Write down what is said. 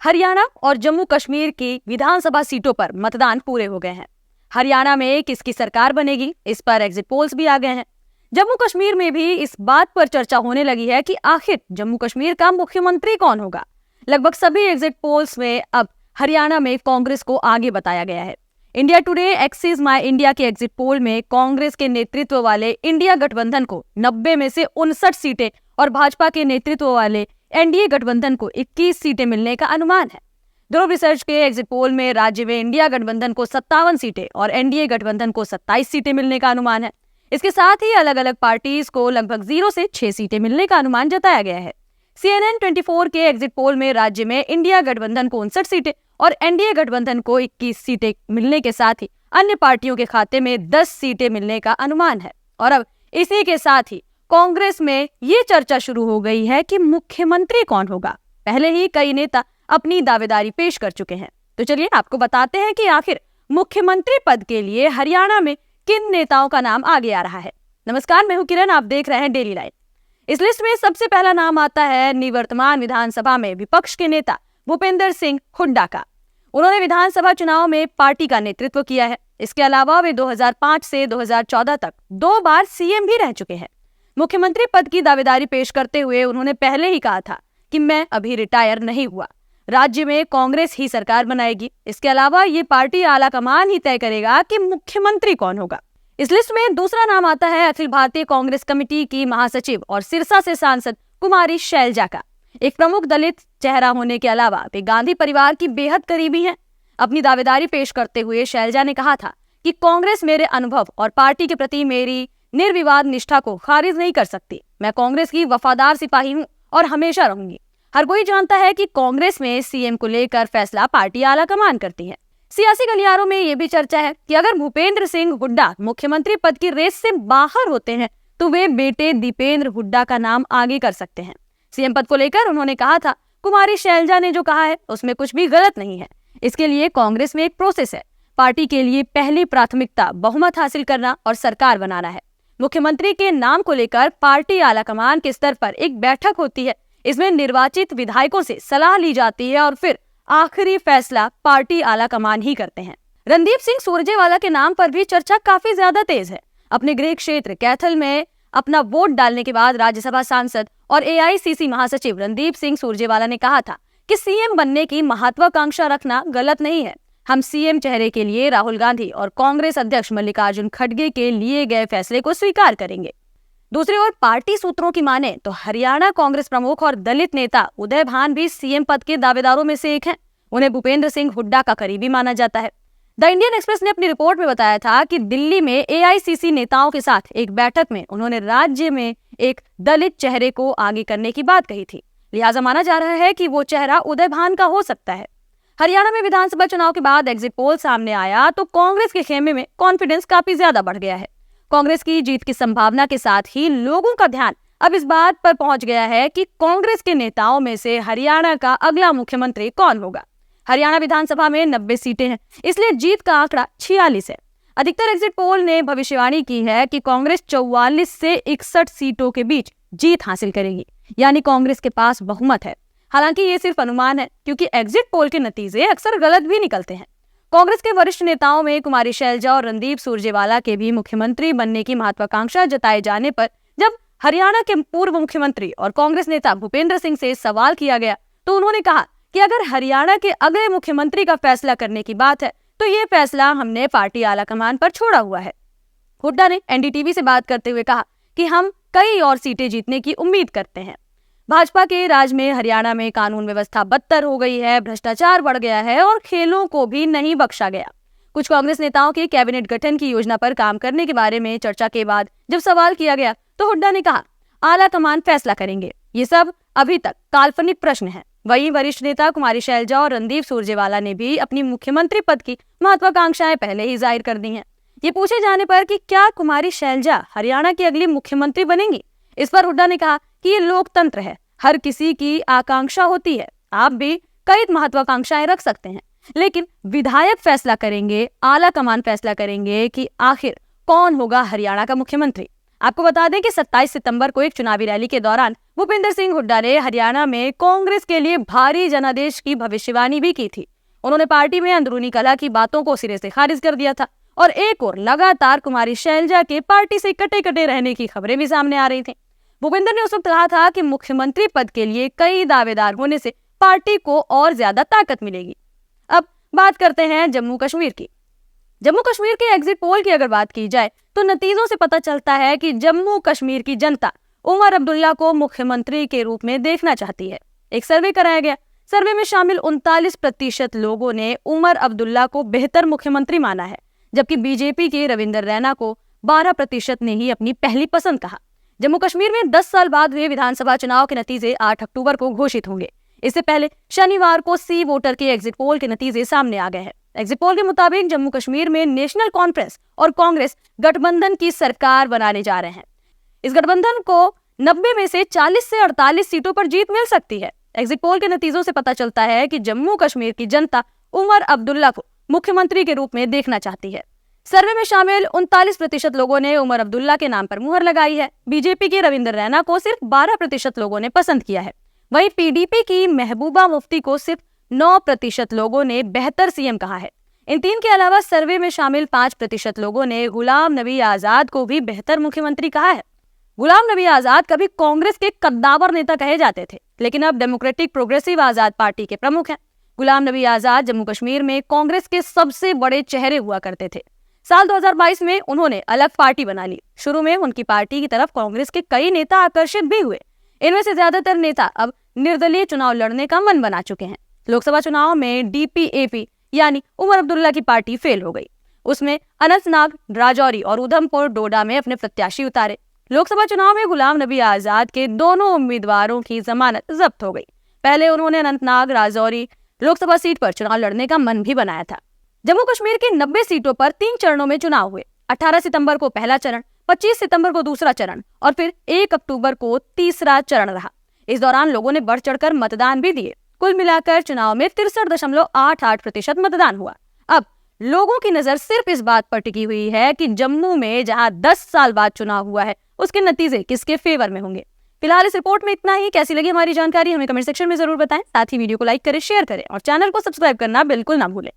हरियाणा और जम्मू कश्मीर की विधानसभा सीटों पर मतदान पूरे हो गए हैं। हरियाणा में किसकी सरकार बनेगी, इस पर एग्जिट पोल्स भी आ गए हैं। जम्मू कश्मीर में भी इस बात पर चर्चा होने लगी है कि आखिर जम्मू कश्मीर का मुख्यमंत्री कौन होगा। लगभग सभी एग्जिट पोल्स में अब हरियाणा में कांग्रेस को आगे बताया गया है। इंडिया टुडे एक्सिस माई इंडिया के एग्जिट पोल में कांग्रेस के नेतृत्व वाले इंडिया गठबंधन को 90 में से 59 सीटें और भाजपा के नेतृत्व वाले एनडीए गठबंधन को 21 सीटें मिलने का अनुमान है। ध्रुव रिसर्च के एग्जिट पोल में राज्य में इंडिया गठबंधन को 57 सीटें और एनडीए गठबंधन को 27 सीटें मिलने का अनुमान है। इसके साथ ही अलग अलग पार्टीज को लगभग 0 से 6 सीटें मिलने का अनुमान जताया गया है। CNN 24 के एग्जिट पोल में राज्य में इंडिया गठबंधन को 59 सीटें और एनडीए गठबंधन को 21 सीटें मिलने के साथ ही अन्य पार्टियों के खाते में 10 सीटें मिलने का अनुमान है। और अब इसी के साथ ही कांग्रेस में ये चर्चा शुरू हो गई है कि मुख्यमंत्री कौन होगा। पहले ही कई नेता अपनी दावेदारी पेश कर चुके हैं। तो चलिए आपको बताते हैं कि आखिर मुख्यमंत्री पद के लिए हरियाणा में किन नेताओं का नाम आगे आ रहा है। नमस्कार, मैं हूं किरण, आप देख रहे हैं डेली लाइफ। इस लिस्ट में सबसे पहला नाम आता है निवर्तमान विधानसभा में विपक्ष के नेता भूपेंद्र सिंह हुड्डा का। उन्होंने विधानसभा चुनाव में पार्टी का नेतृत्व किया है। इसके अलावा वे 2005 से 2014 तक 2 बार सीएम भी रह चुके हैं। मुख्यमंत्री पद की दावेदारी पेश करते हुए उन्होंने पहले ही कहा था कि मैं अभी रिटायर नहीं हुआ, राज्य में कांग्रेस ही सरकार बनाएगी। इसके अलावा ये पार्टी आला कमान ही तय करेगा कि मुख्यमंत्री कौन होगा। इस लिस्ट में दूसरा नाम आता है अखिल भारतीय कांग्रेस कमेटी की महासचिव और सिरसा से सांसद कुमारी शैलजा का। एक प्रमुख दलित चेहरा होने के अलावा वे गांधी परिवार की बेहद करीबी हैं। अपनी दावेदारी पेश करते हुए शैलजा ने कहा था कि कांग्रेस मेरे अनुभव और पार्टी के प्रति मेरी निर्विवाद निष्ठा को खारिज नहीं कर सकती। मैं कांग्रेस की वफादार सिपाही हूं और हमेशा रहूंगी। हर कोई जानता है कि कांग्रेस में सीएम को लेकर फैसला पार्टी आला कमान करती है। सियासी गलियारों में यह भी चर्चा है कि अगर भूपेंद्र सिंह हुड्डा मुख्यमंत्री पद की रेस से बाहर होते हैं तो वे बेटे दीपेंद्र हुड्डा का नाम आगे कर सकते हैं। सीएम पद को लेकर उन्होंने कहा था, कुमारी शैलजा ने जो कहा है उसमें कुछ भी गलत नहीं है। इसके लिए कांग्रेस में एक प्रोसेस है। पार्टी के लिए पहली प्राथमिकता बहुमत हासिल करना और सरकार बनाना है। मुख्यमंत्री के नाम को लेकर पार्टी आलाकमान के स्तर पर एक बैठक होती है। इसमें निर्वाचित विधायकों से सलाह ली जाती है और फिर आखिरी फैसला पार्टी आलाकमान ही करते हैं। रणदीप सिंह सुरजेवाला के नाम पर भी चर्चा काफी ज्यादा तेज है। अपने गृह क्षेत्र कैथल में अपना वोट डालने के बाद राज्यसभा सांसद और एआईसीसी महासचिव रणदीप सिंह सुरजेवाला ने कहा था कि सीएम बनने की महत्वाकांक्षा रखना गलत नहीं है। हम सीएम चेहरे के लिए राहुल गांधी और कांग्रेस अध्यक्ष मल्लिकार्जुन खड़गे के लिए गए फैसले को स्वीकार करेंगे। दूसरी ओर पार्टी सूत्रों की माने तो हरियाणा कांग्रेस प्रमुख और दलित नेता उदय भान भी सीएम पद के दावेदारों में से एक हैं। उन्हें भूपेंद्र सिंह हुड्डा का करीबी माना जाता है। द इंडियन एक्सप्रेस ने अपनी रिपोर्ट में बताया था कि दिल्ली में एआईसीसी नेताओं के साथ एक बैठक में उन्होंने राज्य में एक दलित चेहरे को आगे करने की बात कही थी। लिहाजा माना जा रहा है कि वो चेहरा उदय भान का हो सकता है। हरियाणा में विधानसभा चुनाव के बाद एग्जिट पोल सामने आया तो कांग्रेस के खेमे में कॉन्फिडेंस काफी ज्यादा बढ़ गया है। कांग्रेस की जीत की संभावना के साथ ही लोगों का ध्यान अब इस बात पर पहुंच गया है कि कांग्रेस के नेताओं में से हरियाणा का अगला मुख्यमंत्री कौन होगा। हरियाणा विधानसभा में 90 सीटें हैं, इसलिए जीत का आंकड़ा 46 है। अधिकतर एग्जिट पोल ने भविष्यवाणी की है कि कांग्रेस 44 से 61 सीटों के बीच जीत हासिल करेगी, यानी कांग्रेस के पास बहुमत है। हालांकि ये सिर्फ अनुमान है, क्योंकि एग्जिट पोल के नतीजे अक्सर गलत भी निकलते हैं। कांग्रेस के वरिष्ठ नेताओं में कुमारी शैलजा और रणदीप सुरजेवाला के भी मुख्यमंत्री बनने की महत्वाकांक्षा जताए जाने पर जब हरियाणा के पूर्व मुख्यमंत्री और कांग्रेस नेता भूपेंद्र सिंह से सवाल किया गया तो उन्होंने कहा कि अगर हरियाणा के अगले मुख्यमंत्री का फैसला करने की बात है तो ये फैसला हमने पार्टी आलाकमान पर छोड़ा हुआ है। हुड्डा ने एनडीटीवी से बात करते हुए कहा कि हम कई और सीटें जीतने की उम्मीद करते हैं। भाजपा के राज में हरियाणा में कानून व्यवस्था बदतर हो गई है, भ्रष्टाचार बढ़ गया है और खेलों को भी नहीं बख्शा गया। कुछ कांग्रेस नेताओं के कैबिनेट गठन की योजना पर काम करने के बारे में चर्चा के बाद जब सवाल किया गया तो हुड्डा ने कहा, आला कमान फैसला करेंगे। ये सब अभी तक काल्पनिक प्रश्न है। वहीं वरिष्ठ नेता कुमारी शैलजा और रणदीप सुरजेवाला ने भी अपनी मुख्यमंत्री पद की महत्वाकांक्षाएं पहले ही जाहिर कर दी हैं। ये पूछे जाने पर कि क्या कुमारी शैलजा हरियाणा की अगली मुख्यमंत्री बनेंगी, इस पर हुड्डा ने कहा कि ये लोकतंत्र है, हर किसी की आकांक्षा होती है। आप भी कई महत्वाकांक्षाएं रख सकते हैं, लेकिन विधायक फैसला करेंगे, आला कमान फैसला करेंगे कि आखिर कौन होगा हरियाणा का मुख्यमंत्री। आपको बता दें कि 27 सितंबर को एक चुनावी रैली के दौरान भूपिंदर सिंह हुड्डा ने हरियाणा में कांग्रेस के लिए भारी जनादेश की भविष्यवाणी भी की थी। उन्होंने पार्टी में अंदरूनी कलह की बातों को सिरे से खारिज कर दिया था और एक और लगातार कुमारी शैलजा के पार्टी से कटे कटे रहने की खबरें भी सामने आ रही थी। भूपिंदर ने उस वक्त कहा था कि मुख्यमंत्री पद के लिए कई दावेदार होने से पार्टी को और ज्यादा ताकत मिलेगी। अब बात करते हैं जम्मू कश्मीर की। जम्मू कश्मीर के एग्जिट पोल की अगर बात की जाए तो नतीजों से पता चलता है कि जम्मू कश्मीर की जनता उमर अब्दुल्ला को मुख्यमंत्री के रूप में देखना चाहती है। एक सर्वे कराया गया। सर्वे में शामिल 39% लोगों ने उमर अब्दुल्ला को बेहतर मुख्यमंत्री माना है, जबकि बीजेपी के रविंदर रैना को 12% ने ही अपनी पहली पसंद कहा। जम्मू कश्मीर में 10 साल बाद हुए विधानसभा चुनाव के नतीजे 8 अक्टूबर को घोषित होंगे। इससे पहले शनिवार को सी वोटर के एग्जिट पोल के नतीजे सामने आ गए हैं। एग्जिट पोल के मुताबिक जम्मू कश्मीर में नेशनल कॉन्फ्रेंस और कांग्रेस गठबंधन की सरकार बनाने जा रहे हैं। इस गठबंधन को 90 में से 40 से 48 सीटों पर जीत मिल सकती है। एग्जिट पोल के नतीजों से पता चलता है कि जम्मू कश्मीर की जनता उमर अब्दुल्ला को मुख्यमंत्री के रूप में देखना चाहती है। सर्वे में शामिल 39% लोगों ने उमर अब्दुल्ला के नाम पर मुहर लगाई है। बीजेपी के रविंदर रैना को सिर्फ 12% लोगों ने पसंद किया है। वहीं पीडीपी की महबूबा मुफ्ती को सिर्फ 9% लोगों ने बेहतर सीएम कहा है। इन तीन के अलावा सर्वे में शामिल 5% लोगों ने गुलाम नबी आजाद को भी बेहतर मुख्यमंत्री कहा है। गुलाम नबी आजाद कभी कांग्रेस के कद्दावर नेता कहे जाते थे, लेकिन अब डेमोक्रेटिक प्रोग्रेसिव आजाद पार्टी के प्रमुख हैं। गुलाम नबी आजाद जम्मू कश्मीर में कांग्रेस के सबसे बड़े चेहरे हुआ करते थे। साल 2022 में उन्होंने अलग पार्टी बना ली। शुरू में उनकी पार्टी की तरफ कांग्रेस के कई नेता आकर्षित भी हुए। इनमें से ज्यादातर नेता अब निर्दलीय चुनाव लड़ने का मन बना चुके हैं। लोकसभा चुनाव में डीपीएपी यानी उमर अब्दुल्ला की पार्टी फेल हो गई। उसमें अनंतनाग, राजौरी और उधमपुर डोडा में अपने प्रत्याशी उतारे। लोकसभा चुनाव में गुलाम नबी आजाद के दोनों उम्मीदवारों की जमानत जब्त हो गई। पहले उन्होंने अनंतनाग, राजौरी लोकसभा सीट पर चुनाव लड़ने का मन भी बनाया था। जम्मू कश्मीर की 90 सीटों पर 3 चरणों में चुनाव हुए। 18 सितंबर को पहला चरण, 25 सितंबर को दूसरा चरण और फिर 1 अक्टूबर को तीसरा चरण रहा। इस दौरान लोगों ने बढ़ चढ़कर मतदान भी दिए। कुल मिलाकर चुनाव में 63.88% मतदान हुआ। अब लोगों की नजर सिर्फ इस बात पर टिकी हुई है कि जम्मू में जहां 10 साल बाद चुनाव हुआ है, उसके नतीजे किसके फेवर में होंगे। फिलहाल इस रिपोर्ट में इतना ही। कैसी लगी हमारी जानकारी हमें कमेंट सेक्शन में जरूर बताएं। साथ ही वीडियो को लाइक करें, शेयर करें और चैनल को सब्सक्राइब करना बिल्कुल ना भूलें।